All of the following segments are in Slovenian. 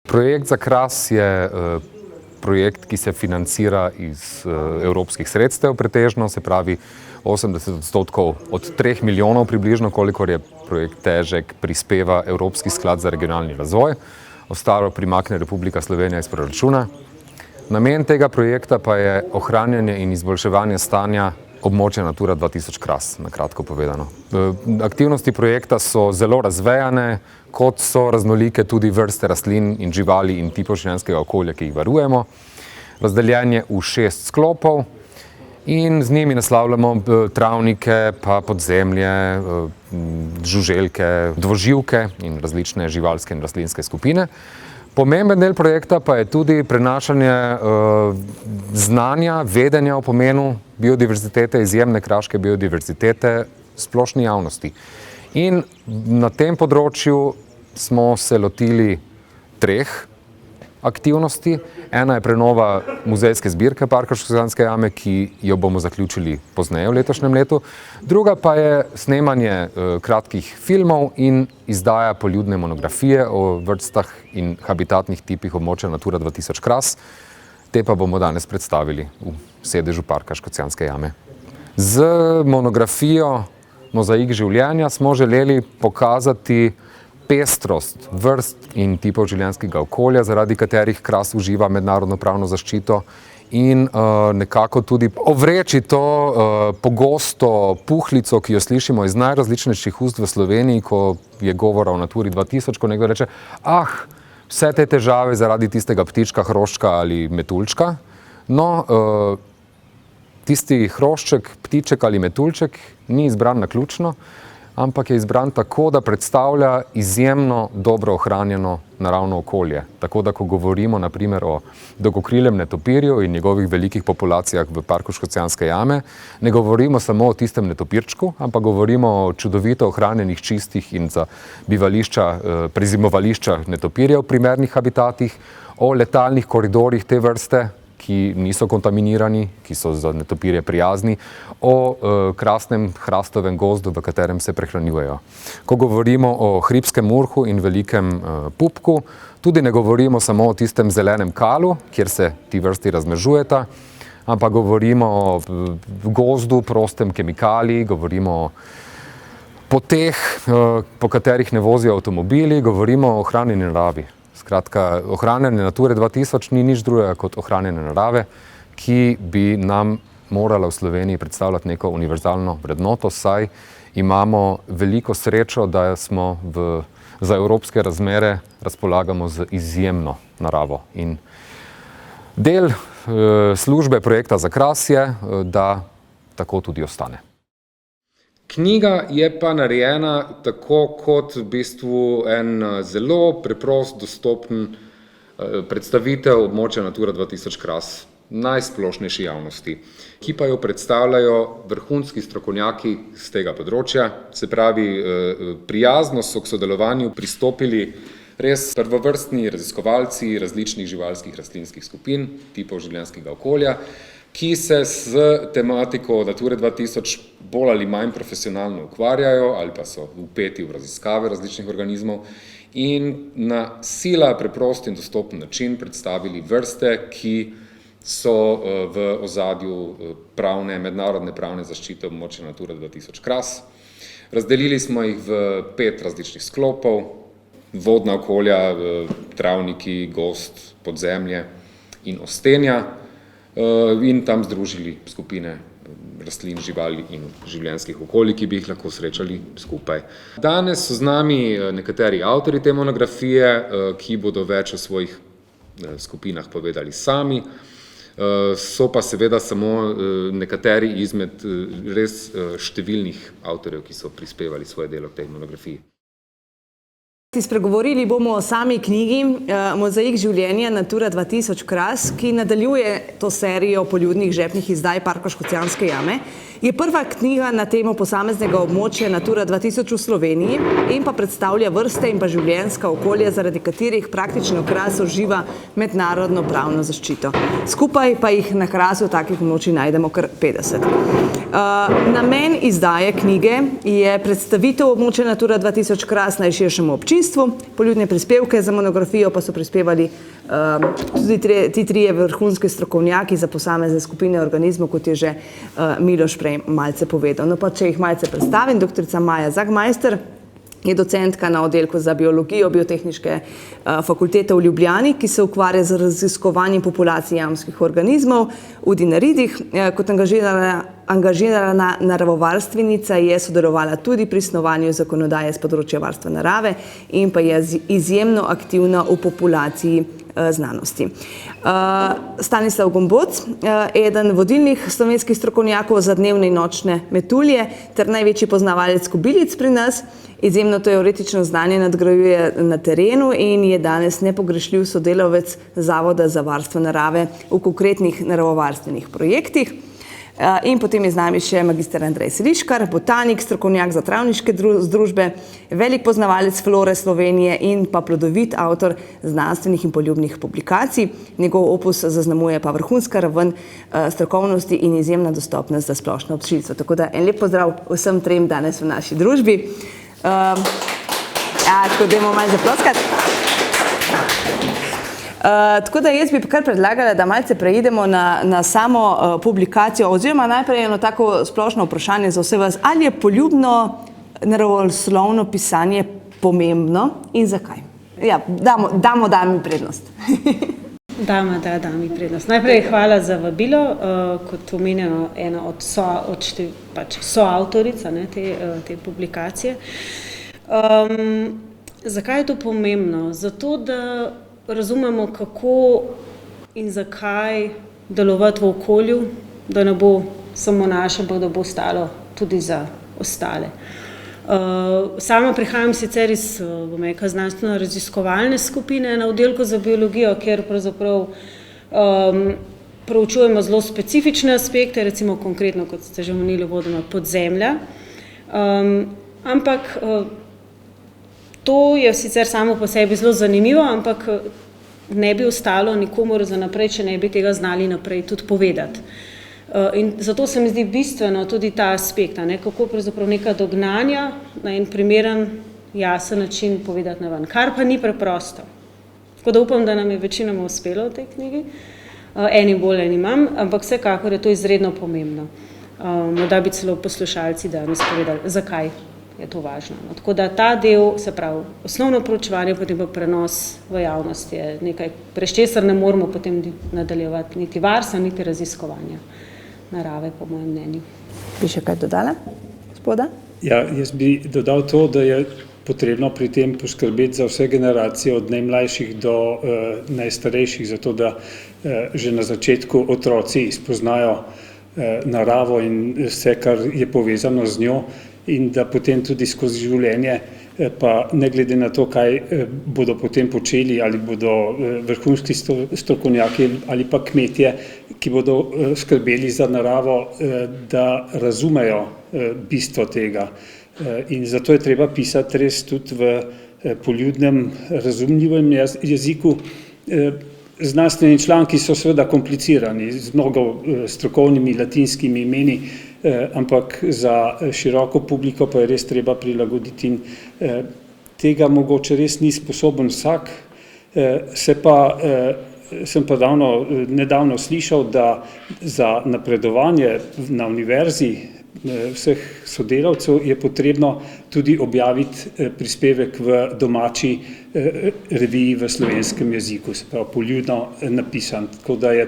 Projekt za Kras je projekt, ki se financira iz evropskih sredstev pretežno, se pravi 80% od 3 milijonov približno, kolikor je projekt težek, prispeva Evropski sklad za regionalni razvoj, ostalo primakne Republika Slovenija iz proračuna. Namen tega projekta pa je ohranjanje in izboljševanje stanja območja Natura 2000 Kras, na kratko povedano. Aktivnosti projekta so zelo razvejane, kot so raznolike tudi vrste rastlin in živali in tipov življenjskega okolja, ki jih varujemo. Razdeljen je v 6 sklopov in z njimi naslavljamo travnike, pa podzemlje, žuželke, dvoživke in različne živalske in rastlinske skupine. Pomemben del projekta pa je tudi prenašanje znanja, vedenja o pomenu biodiverzitete, izjemne kraške biodiverzitete splošni javnosti. In na tem področju smo se lotili 3 aktivnosti. Ena je prenova muzejske zbirke Parka Škocjanske jame, ki jo bomo zaključili pozneje v letošnjem letu. Druga pa je snemanje kratkih filmov in izdaja poljudne monografije o vrstah in habitatnih tipih območja Natura 2000 Kras. Te pa bomo danes predstavili v sedežu Parka Škocjanske jame. Z monografijo Mozaik življenja smo želeli pokazati pestrost vrst in tipov življenjskega okolja, zaradi katerih Kras uživa mednarodno pravno zaščito in nekako tudi ovreči to pogosto puhlico, ki jo slišimo iz najrazličnejših ust v Sloveniji, ko je govora o Naturi 2000, ko nekdo reče, vse te težave zaradi tistega ptička, hroščka ali metuljčka. No, tisti hrošček, ptiček ali metuljček ni izbran naključno, ampak je izbran tako, da predstavlja izjemno dobro ohranjeno naravno okolje. Tako da, ko govorimo na primer o dolgokrilem netopirju in njegovih velikih populacijah v Parku Škocjanske jame, ne govorimo samo o tistem netopirčku, ampak govorimo o čudovito ohranjenih čistih in za bivališča, prezimovališča netopirja v primernih habitatih, o letalnih koridorjih te vrste, ki niso kontaminirani, ki so za netopirje prijazni, o krasnem hrastovem gozdu, v katerem se prehranjujejo. Ko govorimo o hribskem murhu in velikem pupku, tudi ne govorimo samo o tistem zelenem kalu, kjer se ti vrsti razmnožujeta, ampak govorimo o gozdu, prostem kemikaliji, govorimo o poteh, po katerih ne vozijo avtomobili, govorimo o ohranjeni naravi. Skratka, ohranjanje Nature 2000 ni nič drugega kot ohranjanje narave, ki bi nam morala v Sloveniji predstavljati neko univerzalno vrednoto, saj imamo veliko srečo, da smo za evropske razmere razpolagamo z izjemno naravo. In del službe projekta za Kras je, da tako tudi ostane. Knjiga je pa narejena tako kot v bistvu en zelo preprost, dostopen predstavitev območja Natura 2000 Kras najsplošnejši javnosti, ki pa jo predstavljajo vrhunski strokovnjaki z tega področja. Se pravi, prijazno so k sodelovanju pristopili res prvovrstni raziskovalci različnih živalskih rastlinskih skupin, tipov življenjskega okolja, ki se z tematiko Nature 2000 bolj ali manj profesionalno ukvarjajo ali pa so vpeti v raziskave različnih organizmov in na sila preprost in dostopen način predstavili vrste, ki so v ozadju mednarodne pravne zaščite območja Natura 2000 Kras. Razdelili smo jih v 5 različnih sklopov, vodna okolja, travniki, gozd, podzemlje in ostenja, in tam združili skupine rastlin, živali in življenjskih okolij, ki bi jih lahko srečali skupaj. Danes so z nami nekateri avtorji te monografije, ki bodo več o svojih skupinah povedali sami. So pa seveda samo nekateri izmed res številnih avtorjev, ki so prispevali svoje delo k tej monografiji. Spregovorili bomo o sami knjigi Mozaik življenja Natura 2000 Kras, ki nadaljuje to serijo poljudnih žepnih izdaj Parka Škocjanske jame. Je prva knjiga na temo posameznega območja Natura 2000 v Sloveniji in pa predstavlja vrste in pa življenjska okolja, zaradi katerih praktično Kras uživa mednarodno pravno zaščito. Skupaj pa jih na Krasu takih območij najdemo kar 50. Namen izdaje knjige je predstavitev območja Natura 2000 Kras najširšemu občinstvu. Poljudne prispevke za monografijo pa so prispevali tudi ti trije vrhunski strokovnjaki za posamezne skupine organizmov, kot je že Miloš prej malce povedal. No pa če jih malce predstavim, doktorica Maja Zagmajster je docentka na oddelku za biologijo Biotehniške fakultete v Ljubljani, ki se ukvarja z raziskovanjem populacij jamskih organizmov v dinaridih. Kot angažirana naravovarstvenica je sodelovala tudi pri snovanju zakonodaje z področja varstva narave in pa je izjemno aktivna v populaciji znanosti. Stanislav Gomboc, eden vodilnih slovenskih strokovnjakov za dnevne in nočne metulje ter največji poznavalec kobilic pri nas, izjemno teoretično znanje nadgrajuje na terenu in je danes nepogrešljiv sodelavec Zavoda za varstvo narave v konkretnih naravovarstvenih projektih. In potem je z nami še magister Andrej Seliškar, botanik, strokovnjak za travniške združbe, velik poznavalec flore Slovenije in pa plodovit avtor znanstvenih in poljubnih publikacij. Njegov opus zaznamuje pa vrhunska raven strokovnosti in izjemna dostopnost za splošno občinstvo. Tako da en lep pozdrav vsem trem danes v naši družbi. Tako dajmo malo zaploskati. Tako da jaz bi kar predlagala, da malce preidemo na samo publikacijo, oziroma najprej eno tako splošno vprašanje za vse vas. Ali je poljubno naravoslovno pisanje pomembno in zakaj? Ja, damo mi prednost. Dami prednost. Najprej hvala za vabilo, kot omenjeno, ena od soavtorica te publikacije. Zakaj je to pomembno? Zato, da razumemo, kako in zakaj delovati v okolju, da ne bo samo naše, ampak da bo ostalo tudi za ostale. Sama prihajam sicer iz znanstveno-raziskovalne skupine na oddelku za biologijo, kjer pravzaprav proučujemo zelo specifične aspekte, recimo konkretno, kot ste že omenili uvodoma, podzemlja. Ampak to je sicer samo po sebi zelo zanimivo, ampak ne bi ostalo nikomor za naprej, če ne bi tega znali naprej tudi povedati. In zato se mi zdi bistveno tudi ta aspekt, kako pravzaprav neka dognanja na en primeren, jasen način povedati na ven, kar pa ni preprosto. Tako da upam, da nam je večinoma uspelo v tej knjigi, eni bolj, eni manj, ampak vsekakor je to izredno pomembno. Morda bi celo poslušalci danes povedali, zakaj je to važno. Tako da ta del, se pravi, osnovno proučevanje, potem pa prenos v javnost je nekaj, brez česar ne moramo potem nadaljevati niti varstva, niti raziskovanja narave, po mojem mnenju. Bi še kaj dodala, gospoda? Ja, jaz bi dodal to, da je potrebno pri tem poskrbeti za vse generacije od najmlajših do najstarejših, zato da že na začetku otroci spoznajo naravo in vse, kar je povezano z njo, in da potem tudi skozi življenje, pa ne glede na to, kaj bodo potem počeli, ali bodo vrhunski strokovnjaki ali pa kmetje, ki bodo skrbeli za naravo, da razumejo bistvo tega. In zato je treba pisati res tudi v poljudnem, razumljivem jeziku. Znanstveni članki so seveda komplicirani, z mnogo strokovnimi latinskimi imeni, ampak za široko publiko pa je res treba prilagoditi in tega mogoče res ni sposoben vsak. Sem pa nedavno slišal, da za napredovanje na univerzi vseh sodelavcev je potrebno tudi objaviti prispevek v domači reviji v slovenskem jeziku, se pravi poljudno napisan. Tako da je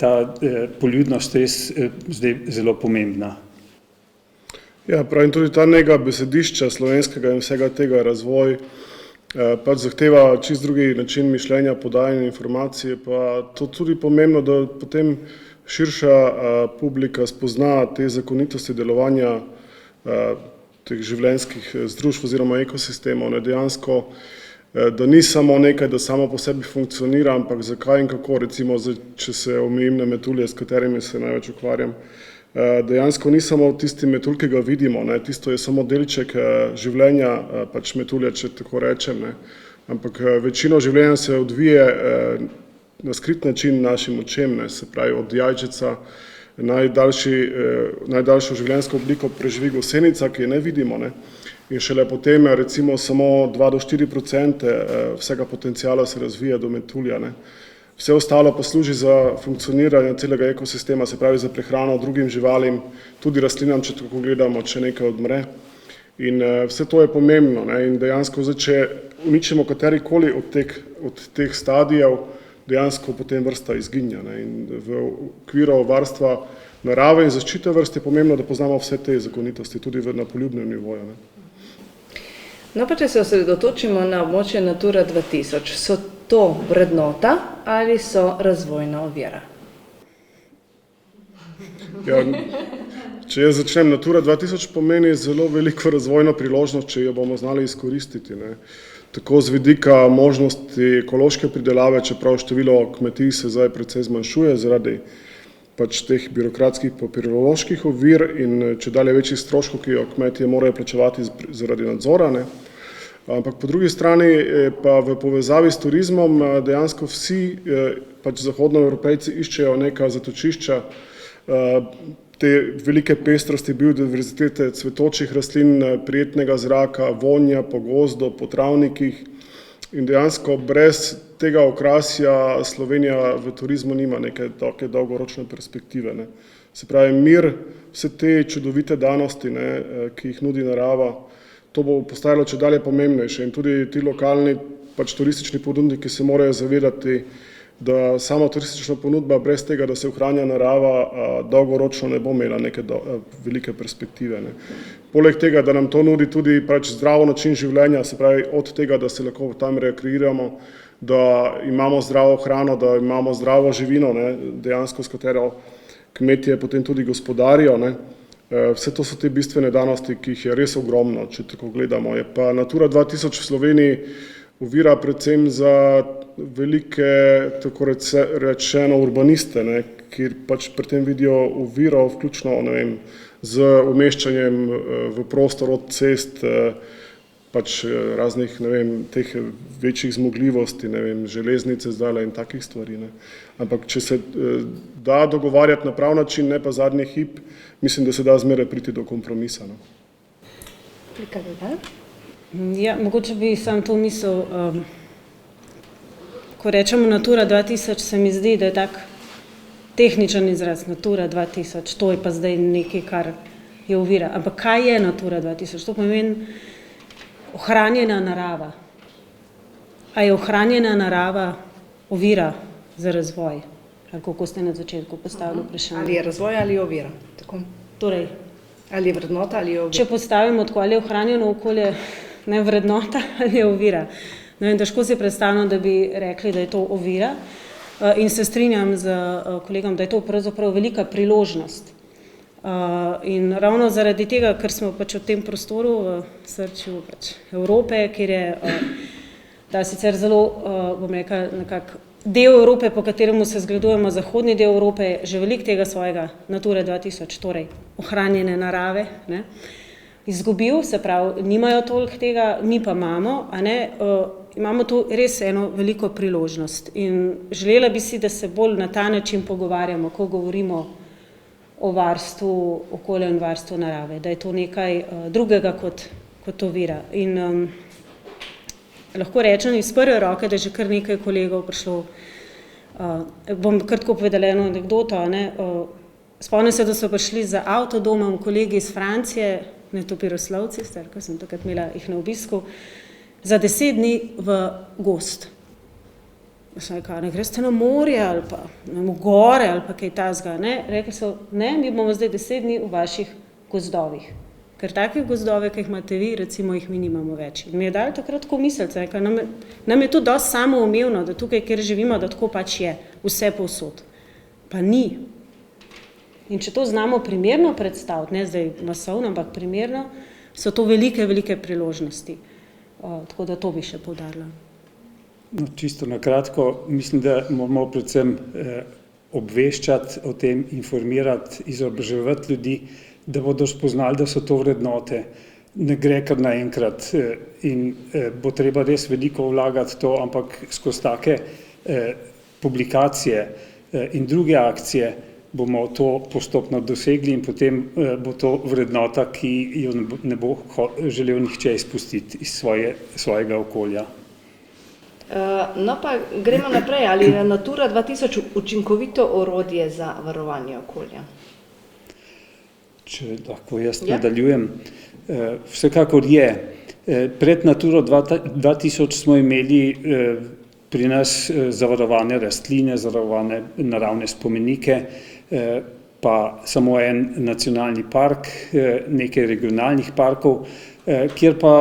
ta poljudnost res zdaj zelo pomembna. Ja, prav in tudi ta nega besedišča slovenskega in vsega tega razvoj pač zahteva čist drugi način mišljenja, podajanja informacije, pa to tudi pomembno, da potem širša publika spozna te zakonitosti delovanja teh življenjskih združb oziroma ekosistemov, dejansko, da ni samo nekaj, da samo po sebi funkcionira, ampak zakaj in kako, recimo, če se omejim na metulje, s katerimi se največ ukvarjam, dejansko ni samo tisti metulj, ki ga vidimo, tisto je samo delček življenja, pač metulja, če tako rečem, ampak večino življenja se odvije na skrit način našim očem, se pravi od jajčeca najdaljšo življenjsko obliko preživi gosenica, ki je ne vidimo, ne? In šele potem recimo samo 2 do 4% vsega potencijala se razvija do metulja, ne? Vse ostalo pa služi za funkcioniranje celega ekosistema, se pravi za prehrano drugim živalim, tudi rastlinam, če tako gledamo, če nekaj odmre. In vse to je pomembno, ne? In dejansko zdaj, če uničimo katerikoli od teh stadijev, dejansko potem vrsta izginja, ne? In v okviru varstva narave in zaščite vrst je pomembno, da poznamo vse te zakonitosti, tudi na poljubnem nivoju, ne? No pa če se osredotočimo na območje Natura 2000, so to vrednota ali so razvojna ovira? Ja, če jaz začnem, Natura 2000 pomeni zelo veliko razvojno priložnost, če jo bomo znali izkoristiti, ne? Tako z vidika možnosti ekološke pridelave, čeprav število kmetij se zdaj precej zmanjšuje zaradi pač teh birokratskih papiroloških ovir in čedalje večjih stroškov, ki jo kmetje morajo plačevati zaradi nadzora, ne? Ampak po drugi strani pa v povezavi s turizmom dejansko vsi pač zahodnoevropejci iščejo neka zatočišča te velike pestrosti biodiverzitete cvetočih rastlin, prijetnega zraka, vonja po gozdu, po travnikih in dejansko brez tega okrasja Slovenija v turizmu nima neke take dolgoročne perspektive, ne. Se pravi, mir, vse te čudovite danosti, ne, ki jih nudi narava, to bo postajalo čedalje pomembnejše in tudi ti lokalni pač turistični ponudniki se morajo zavedati, da sama turistična ponudba brez tega, da se ohranja narava, dolgoročno ne bo imela neke velike perspektive, ne. Poleg tega, da nam to nudi tudi pač zdrav način življenja, se pravi od tega, da se lahko tam rekreiramo, da imamo zdravo hrano, da imamo zdravo živino, ne, dejansko s katero kmetje potem tudi gospodarijo, ne. Vse to so te bistvene danosti, ki jih je res ogromno, če tako gledamo. Je pa Natura 2000 v Sloveniji ovira predvsem za velike, tako rečeno, urbaniste, ne, ki pač pri tem vidijo oviro, vključno, ne vem, z umeščanjem v prostor od cest, pač raznih, ne vem, teh večjih zmogljivosti, ne vem, železnice zdajle in takih stvari, ne. Ampak če se da dogovarjati na prav način, ne pa zadnji hip, mislim, da se da zmeraj priti do kompromisa, no. Ja, mogoče bi sam to misel, ko rečemo Natura 2000, se mi zdi, da je tak tehničen izraz Natura 2000, to je pa zdaj nekaj, kar je ovira. Ampak kaj je Natura 2000? To pomeni ohranjena narava. A je ohranjena narava ovira za razvoj? Ali kako ste na začetku postavili vprašanje? Ali je razvoj ali je ovira? Tako. Torej, ali je vrednota ali je ovira? Če postavimo tako, ali je ohranjeno okolje, ne vrednota ali je ovira. Ne vem, težko si predstavljam, da bi rekli, da je to ovira. In se strinjam z kolegom, da je to pravzaprav velika priložnost. In ravno zaradi tega, ker smo pač v tem prostoru, v srču pač Evrope, kjer je ta sicer zelo, bom rekla, nekako del Evrope, po kateremu se zgledujemo, zahodni del Evrope, že veliko tega svojega Nature 2000, torej ohranjene narave, ne, izgubil, se pravi, nimajo toliko tega, mi pa imamo, a ne, imamo tu res eno veliko priložnost. In želela bi si, da se bolj na ta način pogovarjamo, ko govorimo o varstvu okolja in varstvu narave, da je to nekaj drugega kot ovira. In lahko rečem iz prve roke, da je že kar nekaj kolegov prišlo, bom kar tako povedala eno anekdoto, ne, spomnim se, da so prišli za avtodomom kolegi iz Francije, ne to piroslovci, ko sem takrat imela jih na obisku, za 10 dni v gozd. Sem rekla, ne greste na morje ali pa v gore ali pa kaj tazga, ne? Rekli so, ne, mi bomo zdaj 10 dni v vaših gozdovih. Ker takih gozdove, ki jih imate vi, recimo jih mi nimamo več. In mi je dali takrat tako miselce, rekla, nam je to dosti samoumevno, da tukaj, kjer živimo, da tako pač je, vse povsod. Pa ni. In če to znamo primerno predstaviti, ne zdaj masovno, ampak primerno, so to velike, velike priložnosti. Tako da to bi še poudarila. No, čisto na kratko, mislim, da moramo predvsem obveščati o tem, informirati, izobraževati ljudi, da bodo spoznali, da so to vrednote. Ne gre kar naenkrat in bo treba res veliko vlagati to, ampak skozi take publikacije in druge akcije bomo to postopno dosegli in potem bo to vrednota, ki jo ne bo želel nihče izpustiti iz svojega okolja. No pa gremo naprej, ali je Natura 2000 učinkovito orodje za varovanje okolja? Če lahko jaz nadaljujem. Vsekakor je. Pred Naturo 2000 smo imeli pri nas zavarovane rastline, zavarovane naravne spomenike, pa samo en nacionalni park, nekaj regionalnih parkov, kjer pa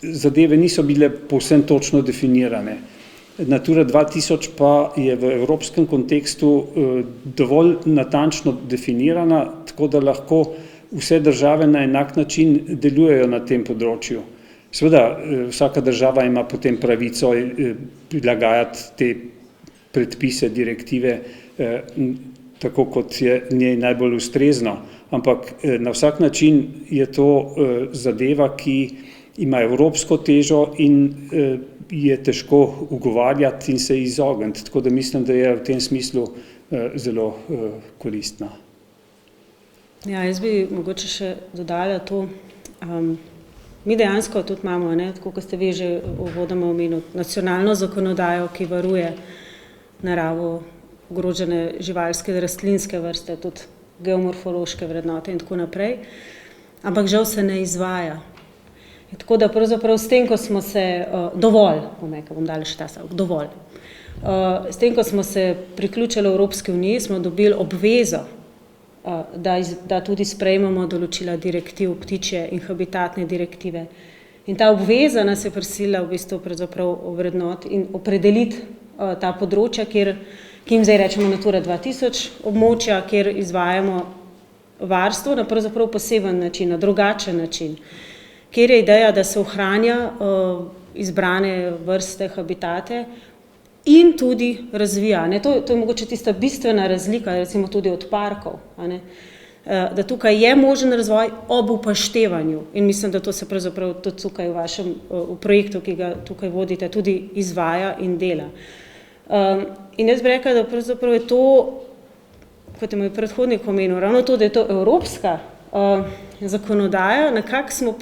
zadeve niso bile povsem točno definirane. Natura 2000 pa je v evropskem kontekstu dovolj natančno definirana, tako da lahko vse države na enak način delujejo na tem področju. Seveda, vsaka država ima potem pravico prilagajati te predpise, direktive, tako kot je njej najbolj ustrezno, ampak na vsak način je to zadeva, ki ima evropsko težo in je težko ugovarjati in se izogniti, tako da mislim, da je v tem smislu zelo koristna. Ja, jaz bi mogoče še dodala to. Mi dejansko tudi imamo, tako kot ste vi že uvodoma omenili, nacionalno zakonodajo, ki varuje naravo, ogrožene živalske, rastlinske vrste, tudi geomorfološke vrednote in tako naprej, ampak žal se ne izvaja. Tako da pravzaprav s tem, ko smo se dovolj, bom dala še ta stavek, dovolj. S tem, ko smo se priključili Evropski uniji, smo dobili obvezo, da tudi sprejmemo določila direktiv, ptičje in habitatne direktive. In ta obveza nas je prisilila v bistvu pravzaprav ovrednoti in opredeliti ta področja, ki jim zdaj rečemo Natura 2000 območja, kjer izvajamo varstvo na pravzaprav poseben način, na drugačen način, kjer je ideja, da se ohranja izbrane vrste, habitate in tudi razvija. To je mogoče tista bistvena razlika, recimo tudi od parkov, da tukaj je možen razvoj ob upoštevanju in mislim, da to se pravzaprav tudi tukaj v projektu, ki ga tukaj vodite, tudi izvaja in dela. In jaz bi rekla, da pravzaprav je to, kot je moj predhodnik omenil, ravno to, da je to evropska zakonodaja, nekako smo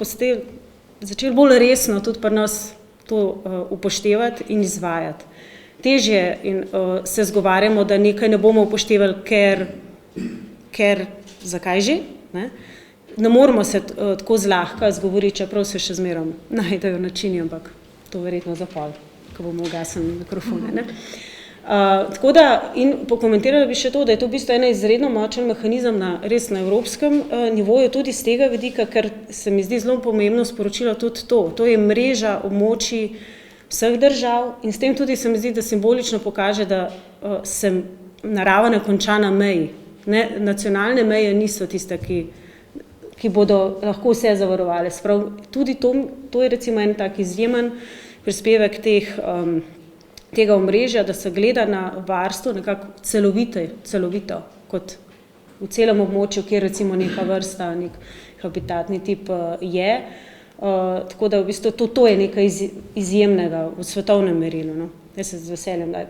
začeli bolj resno tudi pri nas to upoštevati in izvajati. Težje in se zgovarjamo, da nekaj ne bomo upoštevali, ker zakaj že? Ne moramo se tako zlahka zgovoriti, čeprav se še zmerom najdejo načini, ampak to verjetno za pol, ko bomo ugasnili mikrofone. Tako da, in pokomentirala bi še to, da je to v bistvu ena izredno močen mehanizem res na evropskem nivoju, tudi z tega vidika, ker se mi zdi zelo pomembno sporočilo tudi to. To je mreža območij vseh držav in s tem tudi se mi zdi, da simbolično pokaže, da se narava ne konča na meji. Nacionalne meje niso tiste, ki bodo lahko vse zavarovale. Tudi to je recimo en tak izjemen prispevek tega omrežja, da se gleda na varstvo nekako celovito, kot v celem območju, kjer recimo neka vrsta, nek habitatni tip je. Tako da v bistvu to je nekaj izjemnega v svetovnem merilu. Jaz se z veseljem, da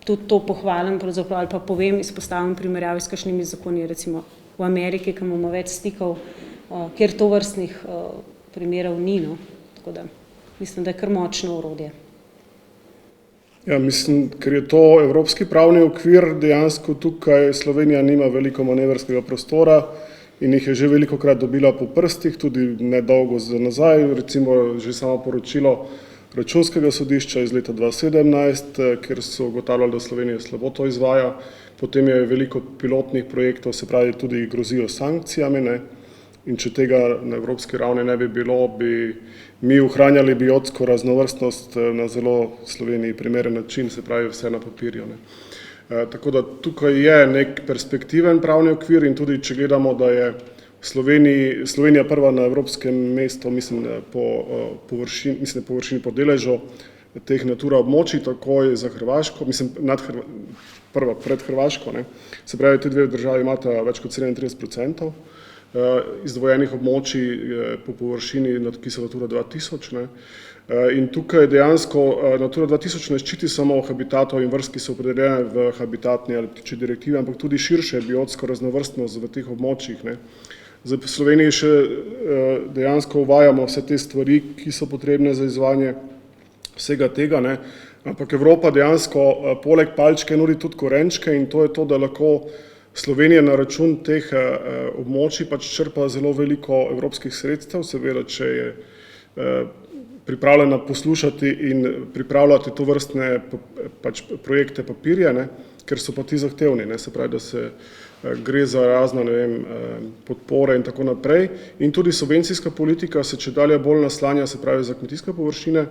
tudi to pohvalim pravzaprav ali pa povem, izpostavim primerjavi s kakšnimi zakoni, recimo v Ameriki, ki imamo več stikov, kjer to vrstnih primerov ni. Tako da mislim, da je kar močno orodje. Ja, mislim, ker je to evropski pravni okvir, dejansko tukaj Slovenija nima veliko manevrskega prostora in jih je že velikokrat dobila po prstih, tudi nedolgo nazaj, recimo že samo poročilo Računskega sodišča iz leta 2017, kjer so ugotavljali, da Slovenija slabo to izvaja. Potem je veliko pilotnih projektov, se pravi tudi grozijo sankcijami, in če tega na evropski ravni ne bi bilo, bi mi ohranjali biotsko raznovrstnost na zelo Sloveniji primeren način, se pravi vse na papirju. Tako da tukaj je nek perspektiven pravni okvir in tudi če gledamo, da je Slovenija prva na evropskem mestu, mislim, po površini po deležu teh Natura območij, takoj za Hrvaško, mislim, prva pred Hrvaško, se pravi, te dve državi imata več kot 37%, izdvojenih območij po površini, ki so Natura 2000. Ne. In tukaj dejansko Natura 2000 ne ščiti samo habitatov in vrst, ki so opredeljene v habitatni ali ptičji direktivi, ampak tudi širše biotsko raznovrstnost v teh območjih. Ne. Zdaj, v Sloveniji še dejansko uvajamo vse te stvari, ki so potrebne za izvajanje vsega tega, ne. Ampak Evropa dejansko poleg palčke nudi tudi korenčke in to je to, da lahko Slovenija na račun teh območij pač črpa zelo veliko evropskih sredstev, seveda, če je pripravljena poslušati in pripravljati to vrstne pač projekte papirja, ne, ker so pa ti zahtevni, ne, se pravi, da se gre za razno, ne vem, podpore in tako naprej. In tudi subvencijska politika se čedalje bolj naslanja, se pravi, za kmetijske površine,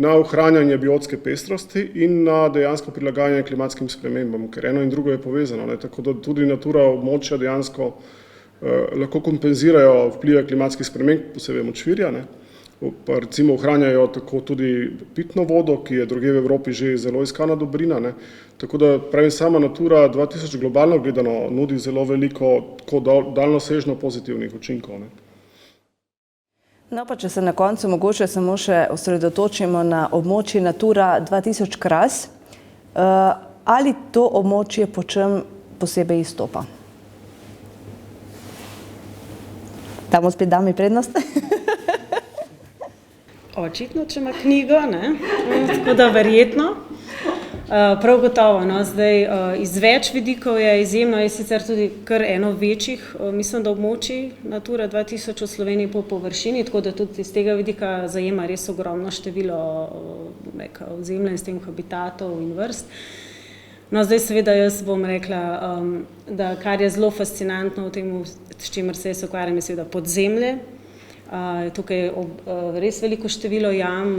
na ohranjanje biotske pestrosti in na dejansko prilagajanje klimatskim spremembam, ker eno in drugo je povezano, ne, tako da tudi Natura območja dejansko lahko kompenzirajo vplive klimatskih sprememb, posebej močvirja, ne. Pa recimo ohranjajo tako tudi pitno vodo, ki je drugje v Evropi že zelo iskana dobrina, ne. Tako da pravim, sama Natura 2000 globalno gledano nudi zelo veliko tako daljnosežno pozitivnih učinkov, ne. No, pa če se na koncu mogoče samo še osredotočimo na območje Natura 2000 Kras, ali to območje po čem posebej izstopa? Damo spet dami prednost? Očitno, če ima knjigo, ne? Tako da verjetno. Prav gotovo, no, zdaj iz več vidikov je izjemno, je sicer tudi kar eno večjih, mislim, da območij Natura 2000 v Sloveniji po površini, tako da tudi iz tega vidika zajema res ogromno število ozemlja in s tem habitatov in vrst. No, zdaj seveda jaz bom rekla, da kar je zelo fascinantno v tem, s čimer se jaz ukvarjam, je seveda podzemlje. Tukaj je res veliko število jam,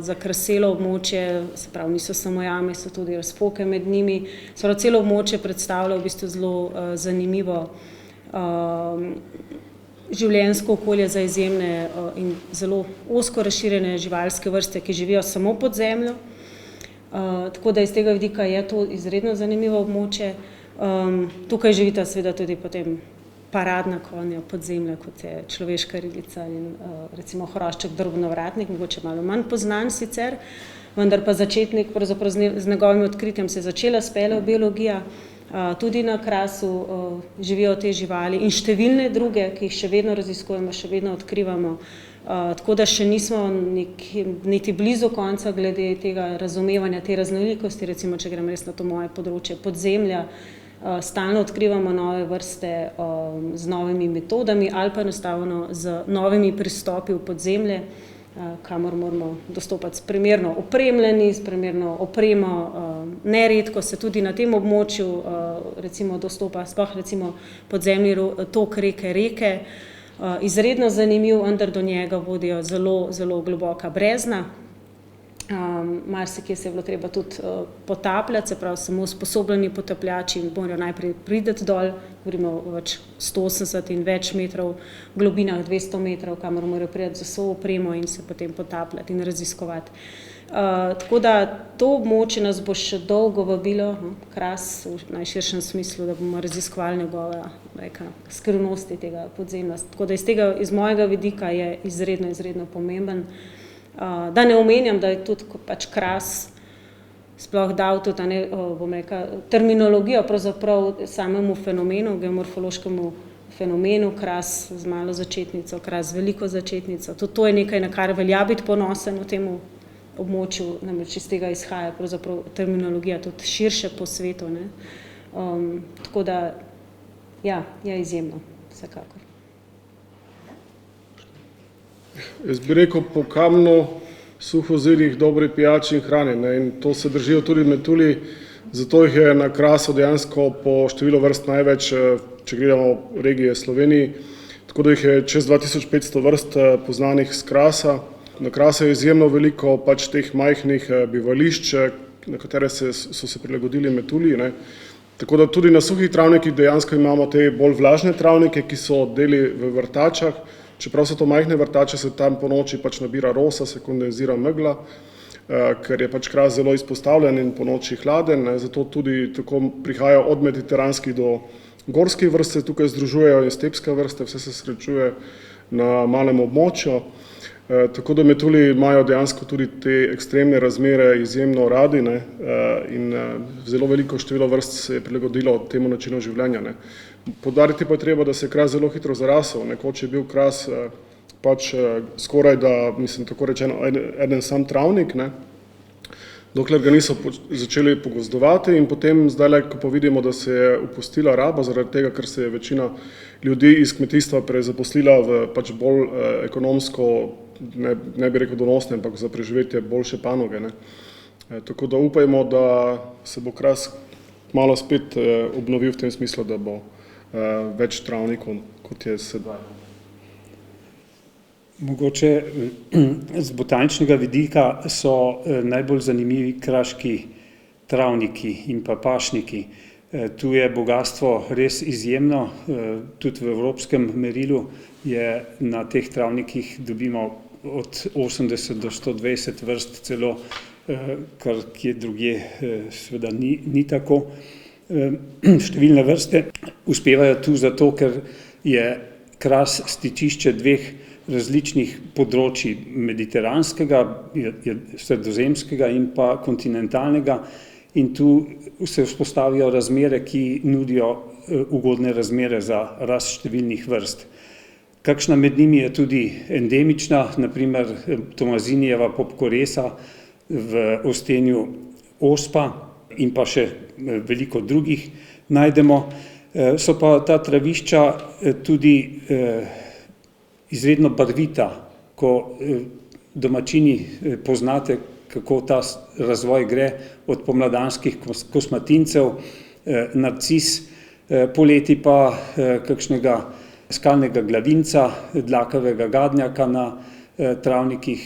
zakraselo območje, se pravi, niso samo jame, so tudi razpoke med njimi. Se pravi, celo območje predstavlja v bistvu zelo zanimivo življenjsko okolje za izjemne in zelo ozko razširjene živalske vrste, ki živijo samo pod zemljo. Tako da iz tega vidika je to izredno zanimivo območje. Tukaj živita seveda tudi potem paradna konja podzemlja, kot je človeška ribica in recimo hrošček drobnovratnik, mogoče malo manj poznan sicer, vendar pa začetnik, pravzaprav z njegovim odkritjem se je začela s paleobiologija, tudi na Krasu živijo te živali in številne druge, ki jih še vedno raziskujemo, še vedno odkrivamo, tako da še nismo niti blizu konca glede tega razumevanja te raznolikosti, recimo, če grem res na to moje področje podzemlja, stalno odkrivamo nove vrste z novimi metodami ali pa enostavno z novimi pristopi v podzemlje, kamor moramo dostopati s primerno opremljeni, s primerno opremo. Neredko se tudi na tem območju recimo dostopa, sploh recimo podzemni tok reke, izredno zanimiv, vendar do njega vodijo zelo, zelo globoka brezna. Marsikje se je bilo treba tudi potapljati, se pravi, samo usposobljeni potapljači morajo najprej priti dol, govorimo o več 180 in več metrov globinah, 200 metrov, kamor morajo priti z vso opremo in se potem potapljati in raziskovati. Tako da to območje nas bo še dolgo vabilo, Kras v najširšem smislu, da bomo raziskovali njegove skrivnosti tega podzemlja. Tako da iz mojega vidika je izredno, izredno pomemben. Da ne omenjam, da je tudi pač Kras sploh dal tudi, bom rekla, terminologijo pravzaprav samemu fenomenu, geomorfološkemu fenomenu, Kras z malo začetnico, Kras z veliko začetnico. Tudi to je nekaj, na kar velja biti ponosen v tem območju, namreč iz tega izhaja pravzaprav terminologija tudi širše po svetu, ne. Tako da, ja, je izjemno, vsekakor. Jaz bi rekel po kamnu, suhozidih, dobri pijači in hrani, ne, in to se držijo tudi metulji, zato jih je na Krasu dejansko po številu vrst največ, če gledamo regije Sloveniji, tako da jih je čez 2500 vrst poznanih z Krasa. Na Krasu je izjemno veliko pač teh majhnih bivališč, na katere so se prilagodili metulji, ne. Tako da tudi na suhih travnikih dejansko imamo te bolj vlažne travnike, ki so deli v vrtačah. Čeprav so to majhne vrtače, se tam po noči pač nabira rosa, se kondenzira megla, ker je pač Kras zelo izpostavljen in po noči hladen, zato tudi tako prihaja od mediteranskih do gorskih vrst se tukaj združujejo in stepske vrste, vse se srečuje na malem območju. Tako da metulji imajo dejansko tudi te ekstremne razmere izjemno radi, ne, in zelo veliko število vrst se je prilagodilo temu načinu življenja. Ne. Poudariti pa je treba, da se je kras zelo hitro zarasel. Nekoč je bil kras pač skoraj da, mislim tako rečeno, eden sam travnik, ne, dokler ga niso začeli pogozdovati in potem zdaj, ko pa vidimo, da se je opustila raba zaradi tega, ker se je večina ljudi iz kmetijstva prezaposlila v pač bolj ekonomsko, ne bi rekel donosne, ampak za preživetje boljše panoge. Ne. Tako da upajmo, da se bo kras malo spet obnovil v tem smislu, da bo več travnikov, kot je sedaj. Mogoče z botaničnega vidika so najbolj zanimivi kraški travniki in pa pašniki. Tu je bogatstvo res izjemno, tudi v evropskem merilu je na teh travnikih dobimo od 80 do 120 vrst celo, kar kje drugje seveda ni tako. Številne vrste uspevajo tu zato, ker je kras stičišče dveh različnih področji, mediteranskega, sredozemskega in pa kontinentalnega, in tu se vzpostavijo razmere, ki nudijo ugodne razmere za rast številnih vrst. Kakšna med njimi je tudi endemična, naprimer Tomazinijeva popkoresa v Ostenju ospa in pa še veliko drugih najdemo. So pa ta travišča tudi izredno barvita, ko domačini poznate, kako ta razvoj gre od pomladanskih kosmatincev, narcis, poleti pa kakšnega skalnega glavinca, dlakavega gadnjaka na travnikih.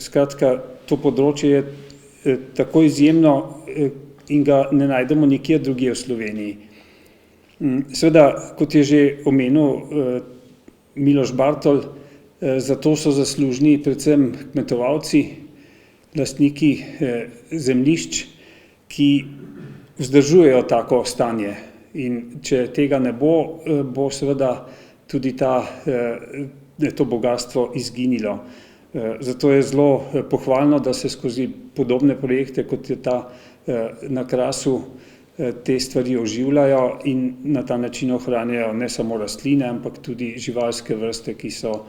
Skratka, to področje je tako izjemno in ga ne najdemo nikjer drugje v Sloveniji. Seveda, kot je že omenil Miloš Bartol, zato so zaslužni predvsem kmetovalci, lastniki zemljišč, ki vzdržujejo tako stanje. In če tega ne bo, bo seveda tudi to bogatstvo izginilo. Zato je zelo pohvalno, da se skozi podobne projekte, kot je ta na Krasu, te stvari oživljajo in na ta način ohranjajo ne samo rastline, ampak tudi živalske vrste, ki so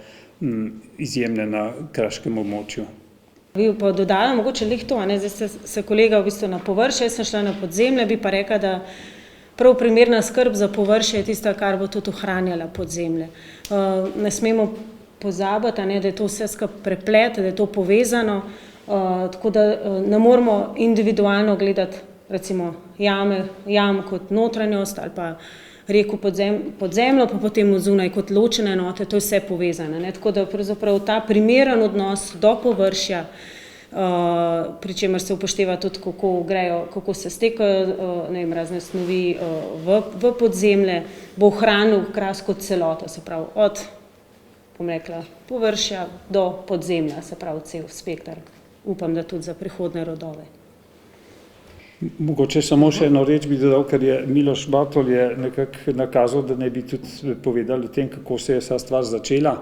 izjemne na kraškem območju. Bi pa dodala mogoče lih to, zdaj se kolega v bistvu na površje, jaz sem šla na podzemlje, bi pa rekla, da prav primerna skrb za površje je tista, kar bo tudi ohranjala podzemlje. Ne smemo pozabiti, da je to vse skupaj preplet, da je to povezano, tako da ne moramo individualno gledati recimo jam kot notranjost ali pa reko pod zemljo, pa potem od zunaj kot ločene enote, to je vse povezano. Tako da pravzaprav ta primeren odnos do površja, pri čemer se upošteva tudi, kako se stekajo razne snovi v podzemlje, bo ohranil kras kot celoto, se pravi od, bom rekla, površja do podzemlja, se pravi cel spektar. Upam, da tudi za prihodne rodove. Mogoče samo še eno reč bi dodal, ker je Miloš Bartol je nekako nakazal, da ne bi tudi povedali o tem, kako se je vsa stvar začela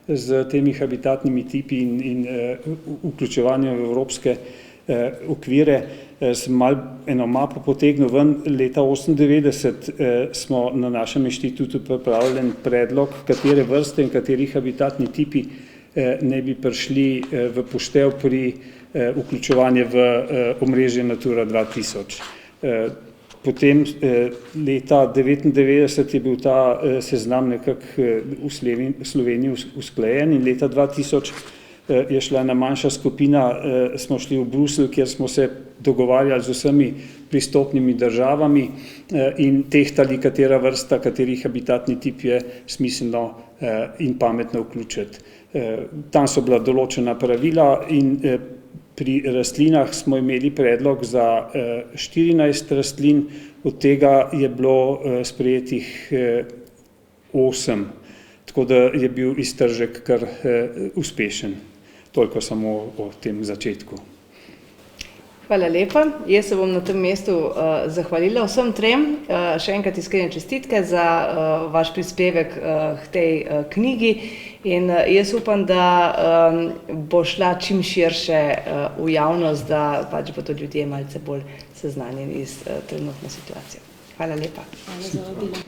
z temi habitatnimi tipi in vključevanjem v evropske okvire. Sem malo eno mapo potegnil ven, leta 1998 smo na našem inštitutu pripravili predlog, katere vrste in kateri habitatni tipi ne bi prišli v poštev pri vključevanje v omrežje Natura 2000. Potem leta 1999 je bil ta seznam nekako v Sloveniji usklajen in leta 2000 je šla ena manjša skupina, smo šli v Bruselj, kjer smo se dogovarjali z vsemi pristopnimi državami in tehtali, katera vrsta, kateri habitatni tip je smiselno in pametno vključiti. Tam so bila določena pravila in pri rastlinah smo imeli predlog za 14 rastlin, od tega je bilo sprejetih 8, tako da je bil iztržek kar uspešen. Toliko samo o tem začetku. Hvala lepa. Jaz se bom na tem mestu zahvalila vsem trem. Še enkrat iskrene čestitke za vaš prispevek k tej knjigi in jaz upam, da bo šla čim širše v javnost, da pač bodo ljudje malce bolj seznanjeni s trenutno situacijo. Hvala lepa. Hvala za vabilo.